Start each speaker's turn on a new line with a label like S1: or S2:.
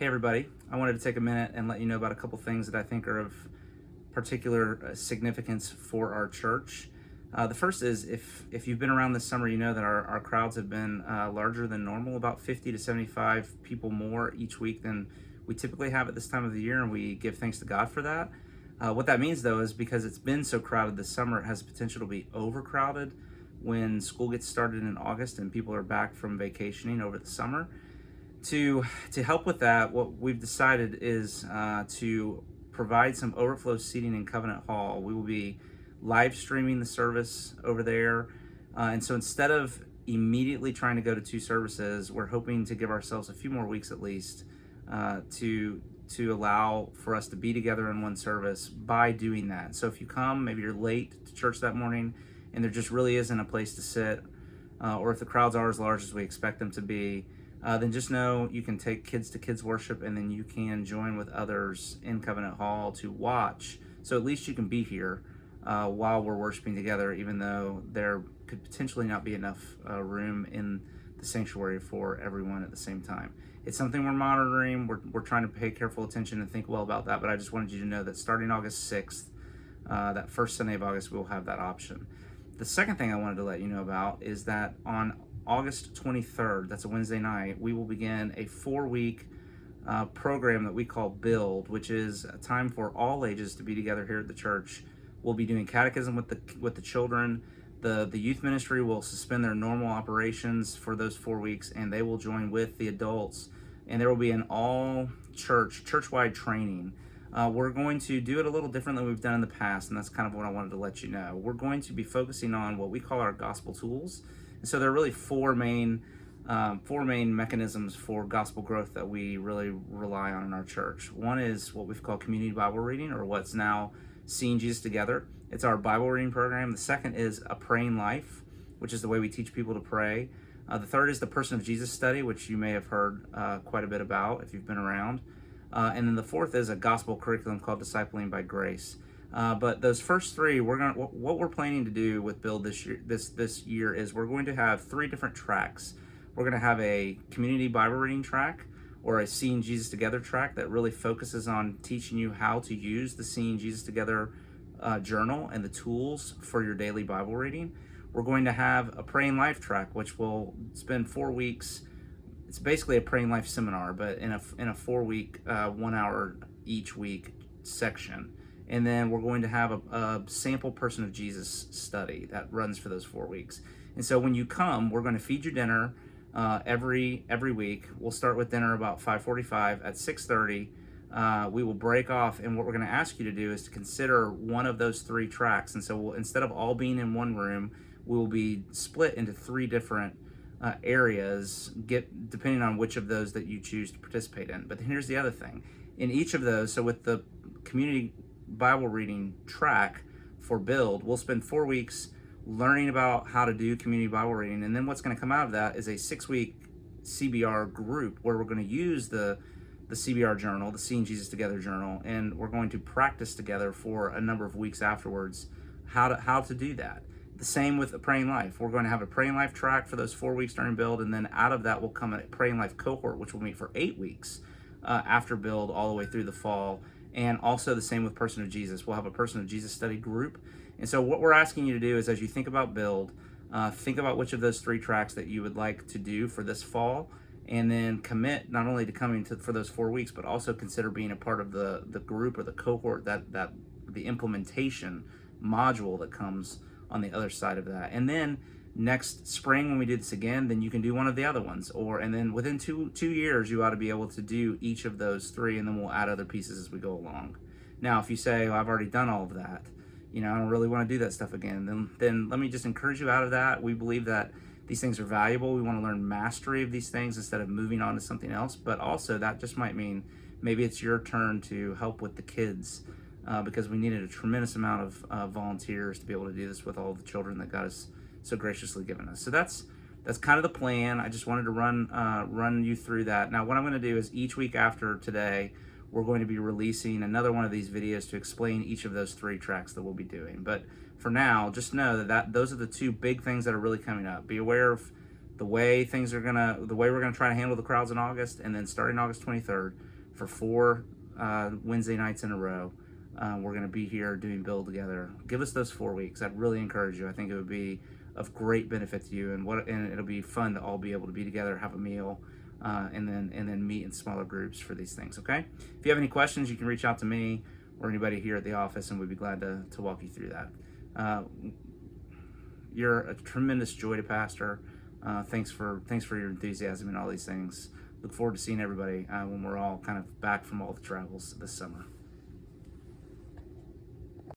S1: Hey everybody, I wanted to take a minute and let you know about a couple things that I think are of particular significance for our church. The first is if you've been around this summer, you know that our crowds have been larger than normal, about 50 to 75 people more each week than we typically have at this time of the year, and we give thanks to God for that. What that means though is because it's been so crowded this summer, it has the potential to be overcrowded when school gets started in August and people are back from vacationing over the summer. To help with that, what we've decided is to provide some overflow seating in Covenant Hall. We will be live streaming the service over there, and so instead of immediately trying to go to two services, we're hoping to give ourselves a few more weeks at least to allow for us to be together in one service by doing that. So if you come, maybe you're late to church that morning, and there just really isn't a place to sit, or if the crowds are as large as we expect them to be. Then just know you can take kids to kids worship, and then you can join with others in Covenant Hall to watch. So at least you can be here while we're worshiping together, even though there could potentially not be enough room in the sanctuary for everyone at the same time. It's something we're monitoring. We're trying to pay careful attention and think well about that, but I just wanted you to know that starting August 6th, that first Sunday of August, we'll have that option. The second thing I wanted to let you know about is that on August 23rd, that's a Wednesday night, we will begin a 4-week program that we call Build, which is a time for all ages to be together here at the church. We'll be doing catechism with the children. The youth ministry will suspend their normal operations for those 4 weeks, and they will join with the adults. And there will be an all church-wide training. We're going to do it a little different than we've done in the past, and that's kind of what I wanted to let you know. We're going to be focusing on what we call our gospel tools. And so there are really four main mechanisms for gospel growth that we really rely on in our church. One is what we've called community Bible reading, or what's now Seeing Jesus Together. It's our Bible reading program. The second is a praying life, which is the way we teach people to pray. The third is the Person of Jesus study, which you may have heard quite a bit about if you've been around. And then the fourth is a gospel curriculum called Discipling by Grace. But those first three, what we're planning to do with Build this year is we're going to have 3 different tracks. We're going to have a community Bible reading track, or a Seeing Jesus Together track that really focuses on teaching you how to use the Seeing Jesus Together journal and the tools for your daily Bible reading. We're going to have a Praying Life track, which will spend 4 weeks. It's basically a Praying Life seminar, but in a 4-week, 1 hour each week section. And then we're going to have a sample Person of Jesus study that runs for those 4 weeks. And so when you come, we're going to feed you dinner every week. We'll start with dinner about 5:45. At 6:30, we will break off, and what we're going to ask you to do is to consider one of those 3 tracks. And so instead of all being in one room, we will be split into 3 different areas, depending on which of those that you choose to participate in. But here's the other thing. In each of those, so with the community Bible reading track for Build, we'll spend 4 weeks learning about how to do community Bible reading, and then what's going to come out of that is a 6-week CBR group where we're going to use the CBR journal, the Seeing Jesus Together journal, and we're going to practice together for a number of weeks afterwards how to do that. The same with a Praying Life. We're going to have a Praying Life track for those 4 weeks during Build, and then out of that will come a Praying Life cohort, which will meet for 8 weeks after Build all the way through the fall. And also the same with Person of Jesus. We'll have a Person of Jesus study group. And so what we're asking you to do is, as you think about Build, think about which of those 3 tracks that you would like to do for this fall, and then commit not only to coming for those 4 weeks, but also consider being a part of the group or the cohort, that the implementation module that comes on the other side of that. And then next spring, when we do this again, then you can do one of the other ones, and then within two years you ought to be able to do each of those 3, and then we'll add other pieces as we go along. Now if you say, well, I've already done all of that, I don't really want to do that stuff again, then let me just encourage you out of that. We believe that these things are valuable. We want to learn mastery of these things instead of moving on to something else. But also that just might mean maybe it's your turn to help with the kids, because we needed a tremendous amount of volunteers to be able to do this with all the children that God has so graciously given us. So that's kind of the plan. I just wanted to run you through that. Now what I'm going to do is each week after today, we're going to be releasing another one of these videos to explain each of those 3 tracks that we'll be doing. But for now, just know that those are the 2 big things that are really coming up. Be aware of the way we're gonna try to handle the crowds in August, and then starting August 23rd for 4 Wednesday nights in a row, we're gonna be here doing Build Together. Give us those 4 weeks. I'd really encourage you. I think it would be of great benefit to you, and it'll be fun to all be able to be together, have a meal, and then meet in smaller groups for these things. Okay. If you have any questions, you can reach out to me or anybody here at the office, and we'd be glad to walk you through that. You're a tremendous joy to pastor. Thanks for your enthusiasm and all these things. Look forward to seeing everybody when we're all kind of back from all the travels this summer.